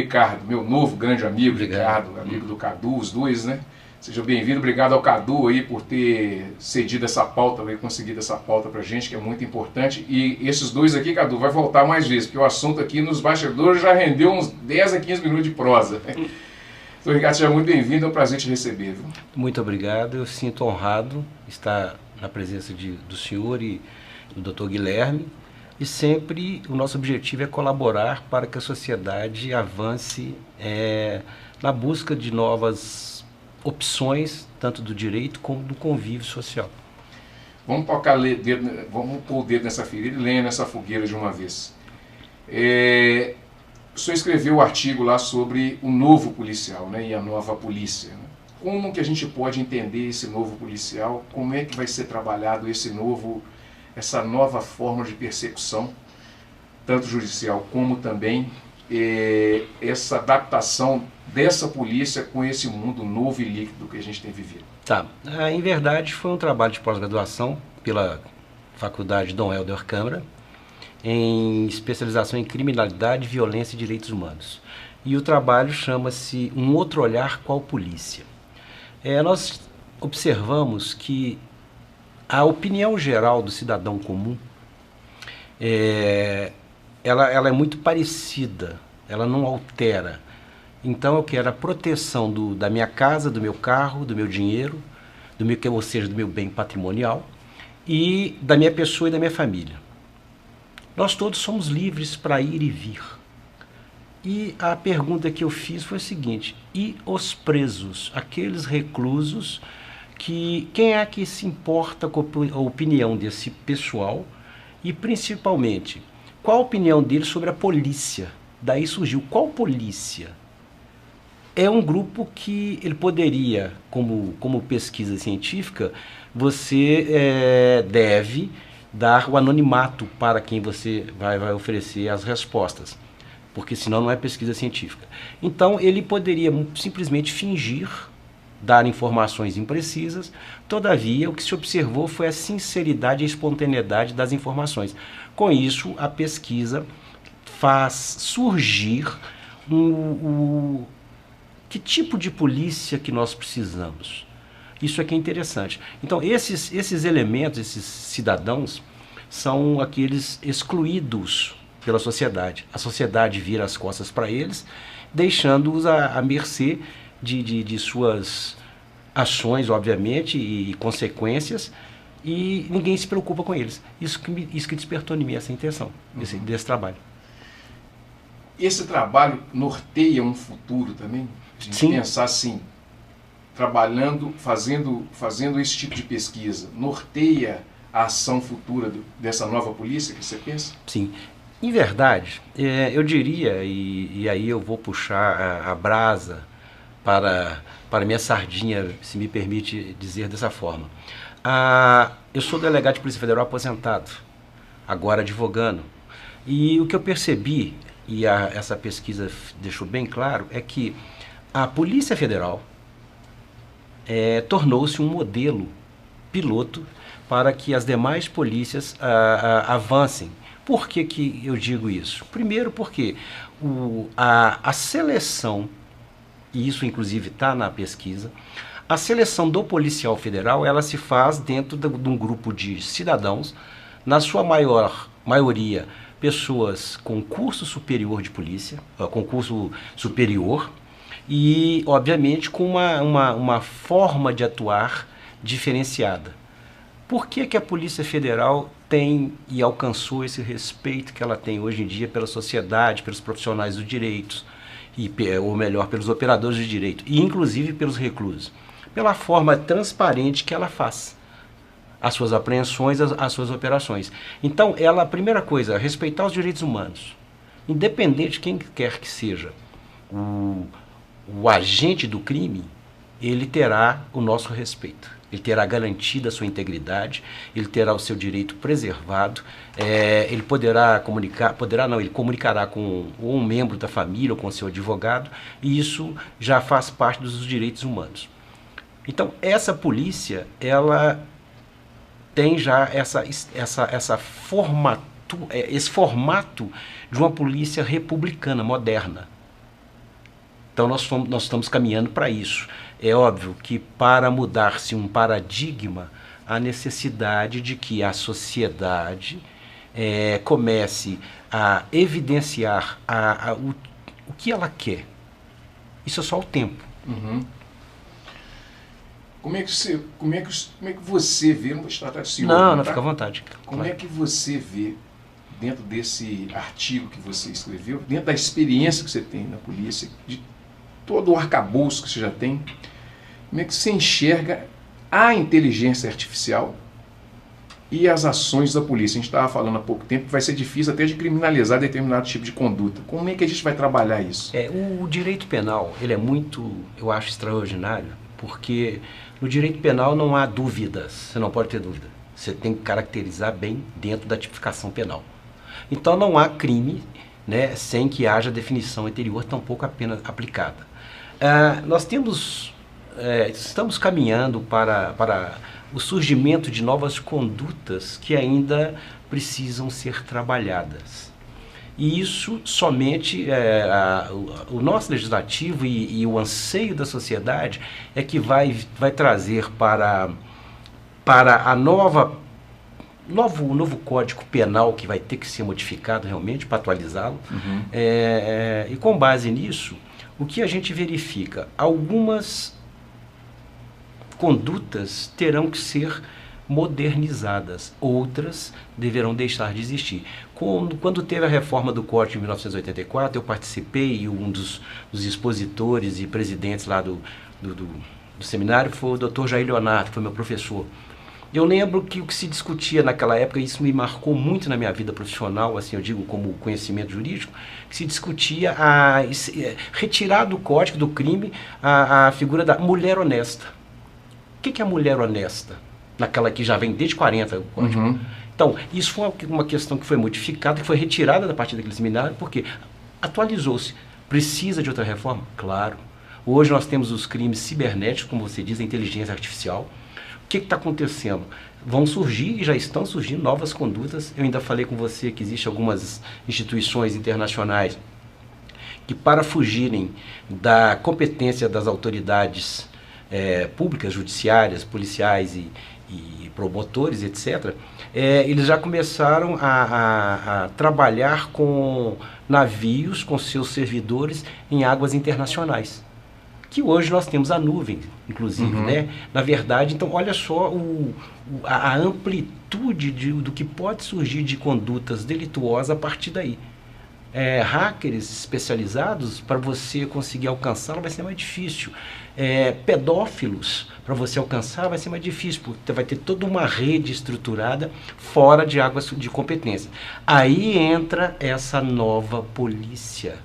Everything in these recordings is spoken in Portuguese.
Ricardo, meu novo grande amigo. Obrigado. Ricardo, amigo do Cadu, os dois, né? Seja bem-vindo, obrigado ao Cadu aí por ter cedido essa pauta, conseguido essa pauta pra gente, que é muito importante. E esses dois aqui, Cadu, vai voltar mais vezes, porque o assunto aqui nos bastidores já rendeu uns 10 a 15 minutos de prosa. Então, Ricardo, seja muito bem-vindo, é um prazer te receber, viu? Muito obrigado, eu sinto honrado estar na presença do senhor e do Dr. Guilherme, e sempre o nosso objetivo é colaborar para que a sociedade avance na busca de novas opções, tanto do direito como do convívio social. Vamos vamos pôr o dedo nessa ferida e lenha nessa fogueira de uma vez. O senhor escreveu o artigo lá sobre o novo policial, né, e a nova polícia, né? Como que a gente pode entender esse novo policial? Como é que vai ser trabalhado essa nova forma de persecução, tanto judicial como também essa adaptação dessa polícia com esse mundo novo e líquido que a gente tem vivido? Tá. Em verdade, foi um trabalho de pós-graduação pela Faculdade Dom Helder Câmara, em especialização em criminalidade, violência e direitos humanos. E o trabalho chama-se Um Outro Olhar Qual Polícia. Nós observamos que a opinião geral do cidadão comum, ela é muito parecida, ela não altera. Então eu quero a proteção da minha casa, do meu carro, do meu dinheiro, ou seja, do meu bem patrimonial, e da minha pessoa e da minha família. Nós todos somos livres para ir e vir. E a pergunta que eu fiz foi a seguinte: e os presos, aqueles reclusos, quem é que se importa com a opinião desse pessoal? E principalmente, qual a opinião deles sobre a polícia? Daí surgiu, qual polícia? É um grupo que ele poderia, como pesquisa científica, você deve dar o anonimato para quem você vai oferecer as respostas, porque senão não é pesquisa científica. Então ele poderia simplesmente fingir dar informações imprecisas. Todavia, o que se observou foi a sinceridade e a espontaneidade das informações. Com isso, a pesquisa faz surgir que tipo de polícia que nós precisamos. Isso aqui é interessante. Então, esses elementos, esses cidadãos, são aqueles excluídos pela sociedade. A sociedade vira as costas para eles, deixando-os à mercê de suas ações, obviamente, e consequências, e ninguém se preocupa com eles. Isso que despertou em mim essa intenção, desse trabalho. Esse trabalho norteia um futuro também? A gente Sim. Pensar assim, trabalhando, fazendo esse tipo de pesquisa, norteia a ação futura dessa nova polícia que você pensa? Sim. Em verdade, eu diria, e aí eu vou puxar a brasa para minha sardinha, se me permite dizer dessa forma. Eu sou delegado de Polícia Federal aposentado, agora advogando. E o que eu percebi, e essa pesquisa deixou bem claro, é que a Polícia Federal tornou-se um modelo piloto para que as demais polícias avancem. Por que eu digo isso? Primeiro porque a seleção, e isso inclusive está na pesquisa, a seleção do policial federal, ela se faz dentro de um grupo de cidadãos, na sua maioria pessoas com curso superior de polícia, concurso superior, e obviamente com uma forma de atuar diferenciada. Por que a Polícia Federal tem e alcançou esse respeito que ela tem hoje em dia pela sociedade, pelos profissionais do direito, ou melhor, pelos operadores de direito, e inclusive pelos reclusos? Pela forma transparente que ela faz as suas apreensões, as suas operações. Então, a primeira coisa, respeitar os direitos humanos, independente de quem quer que seja o agente do crime, ele terá o nosso respeito. Ele terá garantida a sua integridade, ele terá o seu direito preservado, ele ele comunicará com um membro da família ou com seu advogado, e isso já faz parte dos direitos humanos. Então, essa polícia, ela tem já esse formato de uma polícia republicana, moderna. Então nós estamos caminhando para isso. É óbvio que para mudar-se um paradigma, há necessidade de que a sociedade comece a evidenciar o que ela quer. Isso é só o tempo. Uhum. Como é que você vê, não vou te tratar de senhor, Não, tá? fica à vontade. Como é que você vê, dentro desse artigo que você escreveu, dentro da experiência que você tem na polícia, de todo o arcabouço que você já tem, como é que você enxerga a inteligência artificial e as ações da polícia? A gente estava falando há pouco tempo que vai ser difícil até de criminalizar determinado tipo de conduta. Como é que a gente vai trabalhar isso? O direito penal, ele é muito, eu acho, extraordinário, porque no direito penal não há dúvidas, você não pode ter dúvida. Você tem que caracterizar bem dentro da tipificação penal. Então não há crime, né, sem que haja definição anterior, tampouco a pena aplicada. Nós estamos caminhando para o surgimento de novas condutas que ainda precisam ser trabalhadas. E isso somente o nosso legislativo e o anseio da sociedade é que vai trazer para o novo Código Penal, que vai ter que ser modificado realmente para atualizá-lo. Uhum. E com base nisso, o que a gente verifica? Algumas condutas terão que ser modernizadas, outras deverão deixar de existir. Quando teve a reforma do Código de 1984, eu participei e um dos expositores e presidentes lá do seminário foi o Dr. Jair Leonardo, que foi meu professor. Eu lembro que o que se discutia naquela época, isso me marcou muito na minha vida profissional, assim eu digo como conhecimento jurídico, que se discutia retirar do Código do crime a figura da mulher honesta. O que é a mulher honesta? Naquela que já vem desde 40 o Código. Uhum. Então, isso foi uma questão que foi modificada, que foi retirada da partir daquele seminário, porque atualizou-se. Precisa de outra reforma? Claro. Hoje nós temos os crimes cibernéticos, como você diz, a inteligência artificial. O que está acontecendo? Vão surgir e já estão surgindo novas condutas. Eu ainda falei com você que existem algumas instituições internacionais que, para fugirem da competência das autoridades públicas, judiciárias, policiais e promotores, etc., eles já começaram a trabalhar com navios, com seus servidores em águas internacionais. Que hoje nós temos a nuvem, inclusive, né? Na verdade, então, olha só a amplitude do que pode surgir de condutas delituosas a partir daí. Hackers especializados, para você conseguir alcançá-lo vai ser mais difícil. Pedófilos, para você alcançar vai ser mais difícil, porque vai ter toda uma rede estruturada fora de águas de competência. Aí entra essa nova polícia.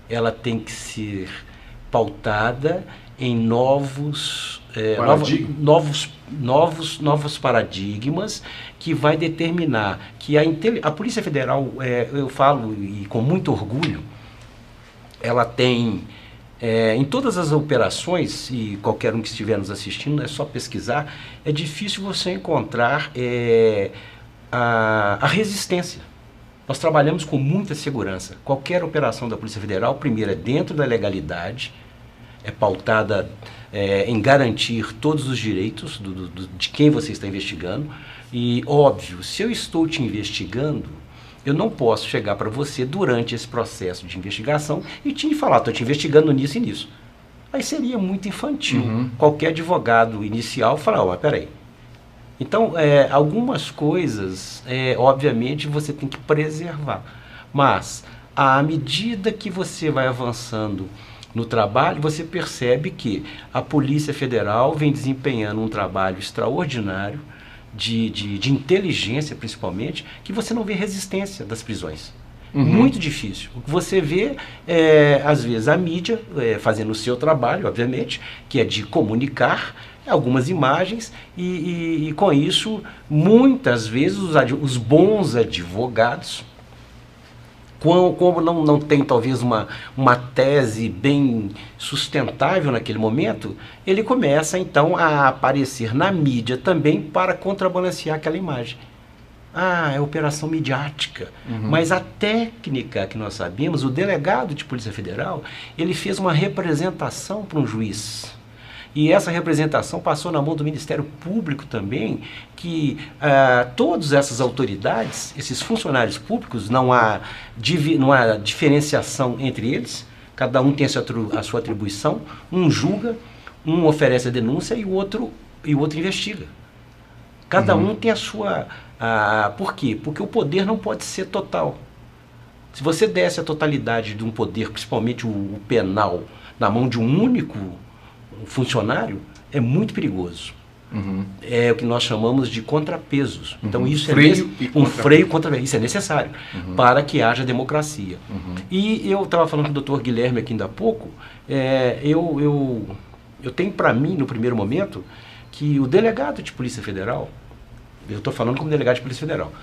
Ela tem que ser pautada em novos paradigmas que vai determinar que a Polícia Federal, eu falo e com muito orgulho, ela tem em todas as operações, e qualquer um que estiver nos assistindo, é só pesquisar, é difícil você encontrar a resistência. Nós trabalhamos com muita segurança. Qualquer operação da Polícia Federal, primeiro, é dentro da legalidade, é pautada em garantir todos os direitos de quem você está investigando. E, óbvio, se eu estou te investigando, eu não posso chegar para você durante esse processo de investigação e te falar, estou te investigando nisso e nisso. Aí seria muito infantil. Qualquer advogado inicial falar, mas peraí. Então, algumas coisas, obviamente, você tem que preservar. Mas, à medida que você vai avançando no trabalho, você percebe que a Polícia Federal vem desempenhando um trabalho extraordinário, de inteligência principalmente, que você não vê resistência das prisões. Muito difícil. O que você vê às vezes, a mídia fazendo o seu trabalho, obviamente, que é de comunicar algumas imagens e com isso, muitas vezes, os bons advogados, como não tem talvez uma tese bem sustentável naquele momento, ele começa então a aparecer na mídia também para contrabalancear aquela imagem. é operação midiática. Mas a técnica que nós sabemos, o delegado de Polícia Federal, ele fez uma representação para um juiz. E essa representação passou na mão do Ministério Público também, que todas essas autoridades, esses funcionários públicos, não há diferenciação entre eles, cada um tem a sua atribuição, um julga, um oferece a denúncia e o outro investiga. Cada um tem a sua... por quê? Porque o poder não pode ser total. Se você desse a totalidade de um poder, principalmente o penal, na mão de um único funcionário, é muito perigoso. É o que nós chamamos de contrapesos. Então isso freio contra isso é necessário para que haja democracia. E eu estava falando com o Dr. Guilherme aqui ainda há pouco, eu tenho para mim, no primeiro momento, que o delegado de Polícia Federal, eu estou falando como delegado de Polícia Federal,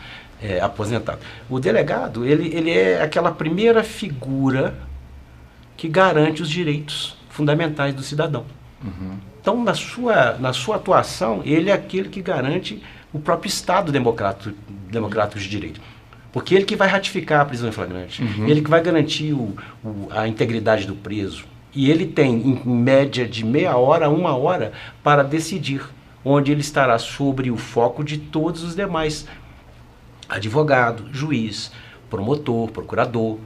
aposentado, o delegado, ele é aquela primeira figura que garante os direitos fundamentais do cidadão. Então, na sua atuação, ele é aquele que garante o próprio Estado democrático de direito. Porque ele que vai ratificar a prisão em flagrante, ele que vai garantir a integridade do preso. E ele tem, em média, de meia hora a 1 hora para decidir onde ele estará sobre o foco de todos os demais. Advogado, juiz, promotor, procurador,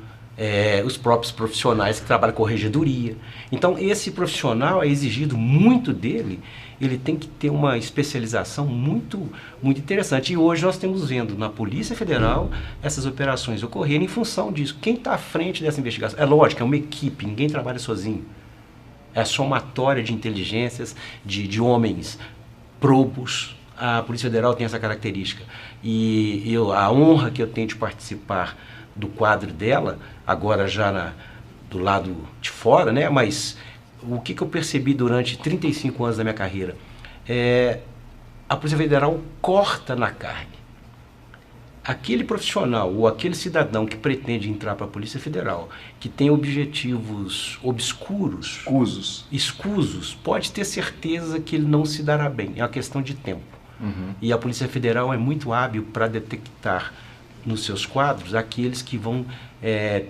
os próprios profissionais que trabalham com regedoria. Então, esse profissional é exigido muito dele, ele tem que ter uma especialização muito, muito interessante. E hoje nós estamos vendo na Polícia Federal essas operações ocorrerem em função disso. Quem está à frente dessa investigação? É lógico, é uma equipe, ninguém trabalha sozinho. É a somatória de inteligências, de homens probos. A Polícia Federal tem essa característica. E a honra que eu tenho de participar do quadro dela, agora já do lado de fora, né? Mas o que eu percebi durante 35 anos da minha carreira? A Polícia Federal corta na carne. Aquele profissional ou aquele cidadão que pretende entrar para a Polícia Federal, que tem objetivos obscuros, escusos, pode ter certeza que ele não se dará bem. É uma questão de tempo. E a Polícia Federal é muito hábil para detectar nos seus quadros aqueles que vão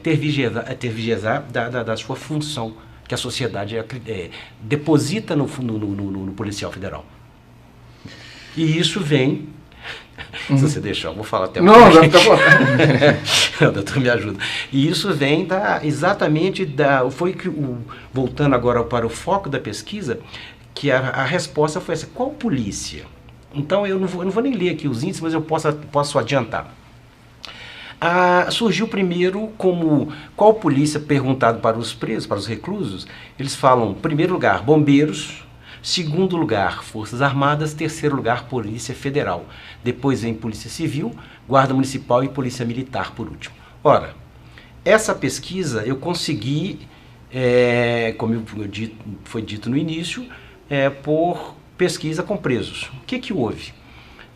tergiversar da sua função, que a sociedade deposita no policial federal. E isso vem... Se você deixar, eu vou falar até... Não, já fica bom. Doutor, me ajuda. E isso vem exatamente voltando agora para o foco da pesquisa, que a resposta foi essa: qual polícia? Então eu não vou nem ler aqui os índices, mas eu posso adiantar. Surgiu primeiro como qual polícia, perguntado para os presos, para os reclusos, eles falam, primeiro lugar, bombeiros, segundo lugar, Forças Armadas, terceiro lugar, Polícia Federal. Depois vem Polícia Civil, Guarda Municipal e Polícia Militar, por último. Ora, essa pesquisa eu consegui, como foi dito no início, por pesquisa com presos. O que houve?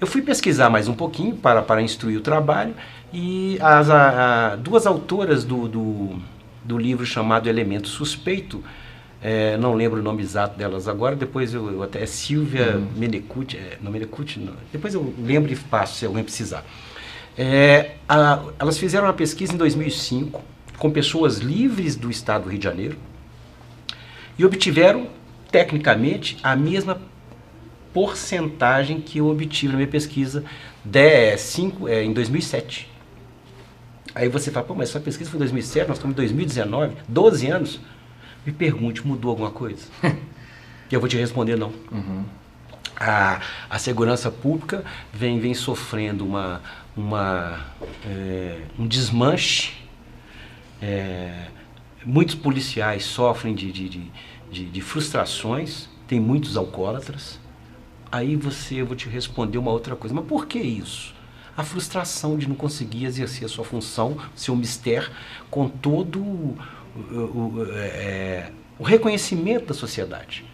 Eu fui pesquisar mais um pouquinho para instruir o trabalho e duas autoras do livro chamado Elemento Suspeito, não lembro o nome exato delas agora, depois eu até Silvia Menecucci, depois eu lembro e passo se alguém precisar. Elas fizeram uma pesquisa em 2005 com pessoas livres do estado do Rio de Janeiro e obtiveram, tecnicamente, a mesma porcentagem que eu obtive na minha pesquisa em 2007. Aí você fala, pô, mas essa pesquisa foi em 2007, nós estamos em 2019, 12 anos. Me pergunte, mudou alguma coisa? E eu vou te responder, não. A segurança pública vem sofrendo um desmanche. Muitos policiais sofrem de frustrações, tem muitos alcoólatras. Aí eu vou te responder uma outra coisa. Mas por que isso? A frustração de não conseguir exercer a sua função, seu mistério, com todo o reconhecimento da sociedade.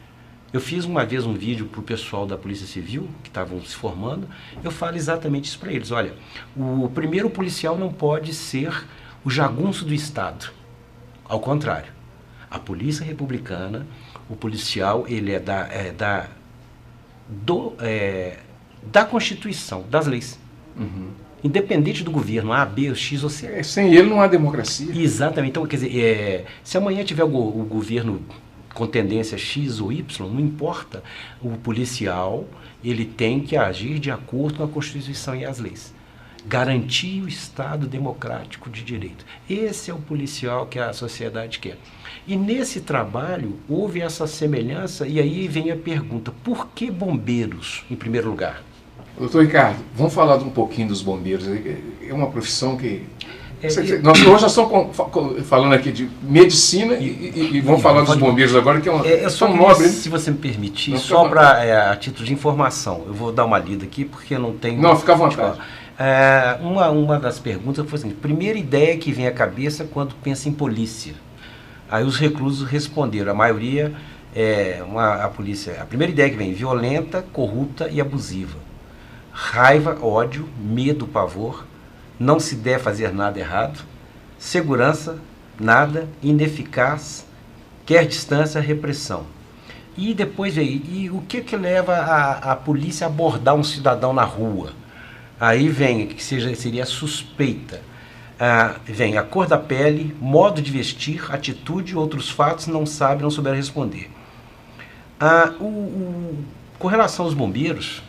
Eu fiz uma vez um vídeo para o pessoal da Polícia Civil, que estavam se formando, eu falo exatamente isso para eles. Olha, o primeiro policial não pode ser o jagunço do Estado. Ao contrário, a Polícia Republicana, o policial, ele da Constituição, das leis. independente do governo, A, B, X ou C. Sem ele não há democracia. Exatamente. Então, quer dizer, se amanhã tiver o governo com tendência X ou Y, não importa, o policial ele tem que agir de acordo com a Constituição e as leis. Garantir o Estado democrático de direito. Esse é o policial que a sociedade quer. E nesse trabalho houve essa semelhança, e aí vem a pergunta, por que bombeiros, em primeiro lugar? Doutor Ricardo, vamos falar um pouquinho dos bombeiros. É uma profissão que... Nós hoje nós estamos falando aqui de medicina e vamos falar dos bombeiros agora, que é uma só nobre. Se você me permitir, só para a título de informação, eu vou dar uma lida aqui porque eu não tenho... Não, fica à vontade. Uma das perguntas foi assim, primeira ideia que vem à cabeça quando pensa em polícia. Aí os reclusos responderam, a maioria, a polícia, a primeira ideia que vem, violenta, corrupta e abusiva. Raiva, ódio, medo, pavor, não se deve fazer nada errado, segurança, nada, ineficaz, quer distância, repressão. E depois veio, e o que leva a polícia a abordar um cidadão na rua? Aí vem, que seria suspeita. Vem a cor da pele, modo de vestir, atitude, outros fatos, não sabe, não souberam responder. Com relação aos bombeiros,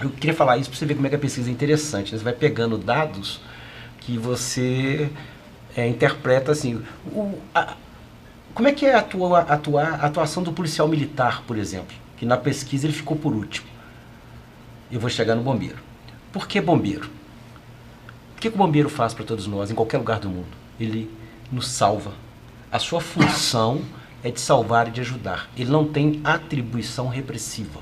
eu queria falar isso para você ver como é que a pesquisa é interessante. Você vai pegando dados que você interpreta assim. Como é que é a atuação do policial militar, por exemplo? Que na pesquisa ele ficou por último. Eu vou chegar no bombeiro. Por que bombeiro? O que o bombeiro faz para todos nós, em qualquer lugar do mundo? Ele nos salva. A sua função é de salvar e de ajudar. Ele não tem atribuição repressiva.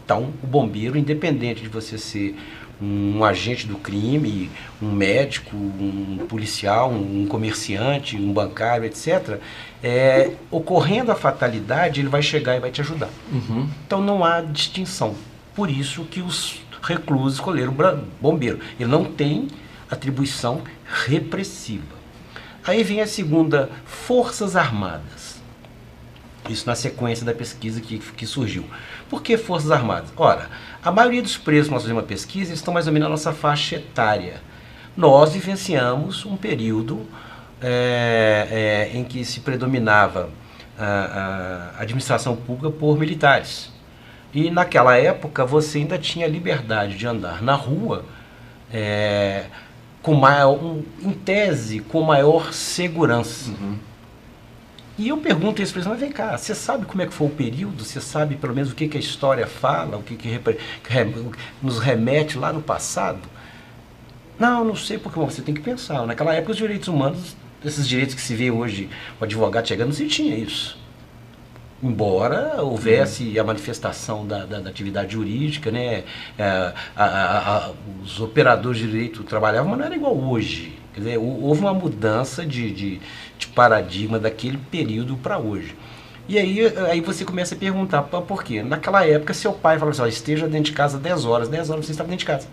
Então, o bombeiro, independente de você ser um agente do crime, um médico, um policial, um comerciante, um bancário, etc., ocorrendo a fatalidade, ele vai chegar e vai te ajudar. Uhum. Então, não há distinção. Por isso que os reclusos escolheram bombeiro. Ele não tem atribuição repressiva. Aí vem a segunda, Forças Armadas. Isso na sequência da pesquisa que surgiu. Por que Forças Armadas? Ora, a maioria dos presos que nós fazemos uma pesquisa estão mais ou menos na nossa faixa etária. Nós vivenciamos um período em que se predominava a administração pública por militares. E naquela época você ainda tinha liberdade de andar na rua em tese, com maior segurança. Uhum. E eu pergunto isso para eles, mas vem cá, você sabe como é que foi o período? Você sabe pelo menos o que a história fala, o que nos remete lá no passado? Não sei, porque você tem que pensar. Naquela época os direitos humanos, esses direitos que se vê hoje, o advogado chegando, não se tinha isso. Embora houvesse a manifestação da atividade jurídica, né? Os operadores de direito trabalhavam, mas não era igual hoje. Quer dizer, houve uma mudança de paradigma daquele período para hoje. E aí você começa a perguntar, por quê? Naquela época, seu pai falava assim, esteja dentro de casa 10 horas você estava dentro de casa.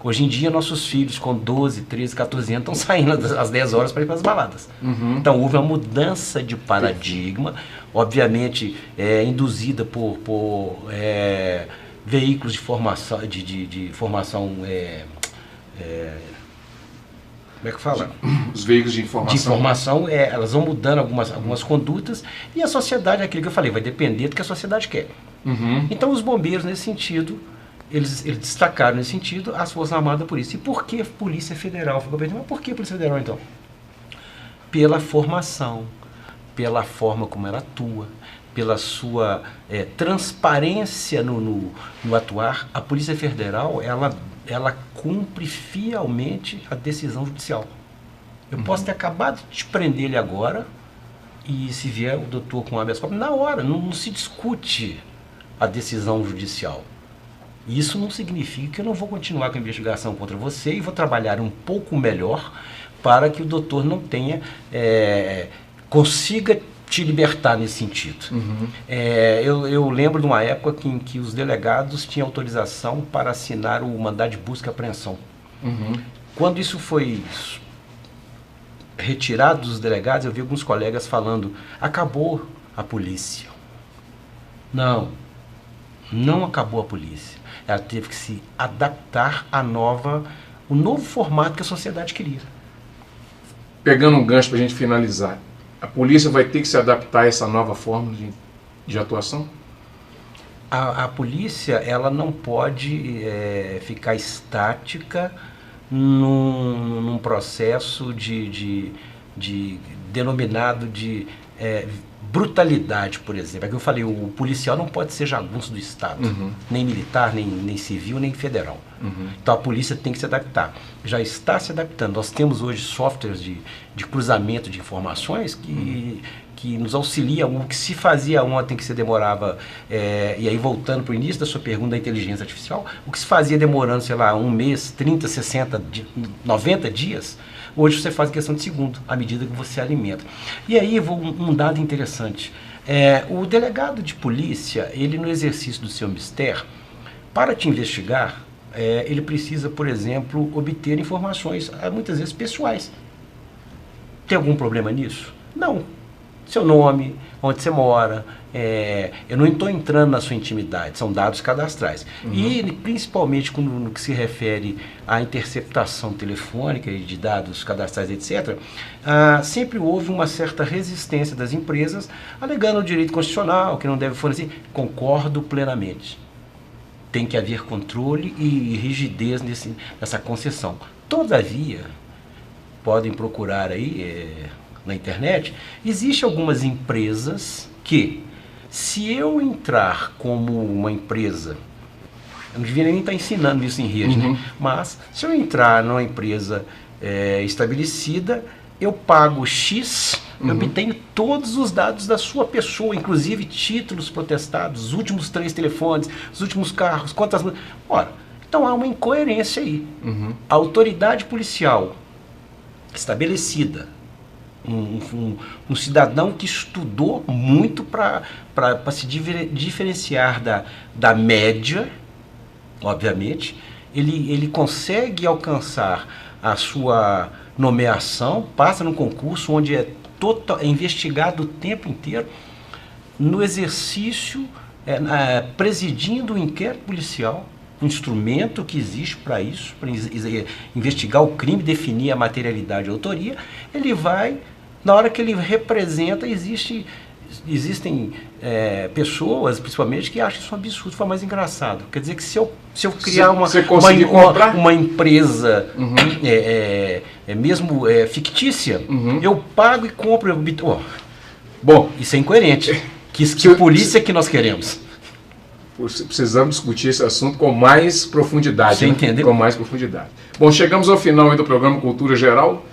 Hoje em dia, nossos filhos com 12, 13, 14 anos estão saindo às 10 horas para ir para as baladas. Uhum. Então, houve uma mudança de paradigma, obviamente induzida por veículos de formação, como é que fala? Os veículos de informação. De informação, elas vão mudando algumas condutas, e a sociedade, aquilo que eu falei, vai depender do que a sociedade quer. Uhum. Então, os bombeiros, nesse sentido, eles destacaram nesse sentido as Forças Armadas por isso. E por que Polícia Federal? Mas por que Polícia Federal, então? Pela formação, pela forma como ela atua, pela sua transparência no atuar. A Polícia Federal, ela cumpre fielmente a decisão judicial. Eu posso ter acabado de te prender ele agora, e se vier o doutor com habeas corpus, na hora, não se discute a decisão judicial. Isso não significa que eu não vou continuar com a investigação contra você e vou trabalhar um pouco melhor para que o doutor não tenha, consiga te libertar nesse sentido. Uhum. Eu lembro de uma época em que os delegados tinham autorização para assinar o mandado de busca e apreensão. Uhum. Quando isso foi retirado dos delegados, eu vi alguns colegas falando, acabou a polícia. Não Não acabou a polícia. Ela teve que se adaptar o novo formato que a sociedade queria. Pegando um gancho para a gente finalizar, a polícia vai ter que se adaptar a essa nova forma de atuação? A polícia, ela não pode ficar estática num processo denominado de brutalidade, por exemplo. É que eu falei, o policial não pode ser jagunço do Estado, nem militar, nem civil, nem federal. Então a polícia tem que se adaptar. Já está se adaptando. Nós temos hoje softwares de cruzamento de informações que nos auxiliam. O que se fazia ontem, que se demorava, e aí voltando para o início da sua pergunta da inteligência artificial, o que se fazia demorando, sei lá, 1 mês, 30, 60, 90 dias, hoje você faz em questão de segundo, à medida que você alimenta. E aí, um dado interessante. O delegado de polícia, ele no exercício do seu mistério, para te investigar, ele precisa, por exemplo, obter informações, muitas vezes pessoais. Tem algum problema nisso? Não. Seu nome, onde você mora, eu não estou entrando na sua intimidade, são dados cadastrais. E principalmente no que se refere à interceptação telefônica de dados cadastrais, etc., sempre houve uma certa resistência das empresas, alegando o direito constitucional, que não deve fornecer. Concordo plenamente. Tem que haver controle e rigidez nessa concessão. Todavia, podem procurar aí na internet, existem algumas empresas que, se eu entrar como uma empresa, eu não devia nem estar ensinando isso em rede, né? Mas se eu entrar numa empresa estabelecida, eu pago X, eu obtenho todos os dados da sua pessoa, inclusive títulos protestados, os últimos 3 telefones, os últimos carros, quantas... Ora, então há uma incoerência aí. A autoridade policial estabelecida, um cidadão que estudou muito para se diferenciar da média, obviamente, ele consegue alcançar a sua nomeação, passa num concurso onde é investigado o tempo inteiro, no exercício, presidindo o inquérito policial, um instrumento que existe para isso, para investigar o crime, definir a materialidade e a autoria. Ele vai, na hora que ele representa, existem pessoas, principalmente, que acham isso um absurdo, foi mais engraçado. Quer dizer que se eu criar uma empresa mesmo fictícia, eu pago e compro. Bom, isso é incoerente. Que polícia que nós queremos? Precisamos discutir esse assunto com mais profundidade. Você entendeu? Com mais profundidade. Bom, chegamos ao final aí do programa Cultura Geral.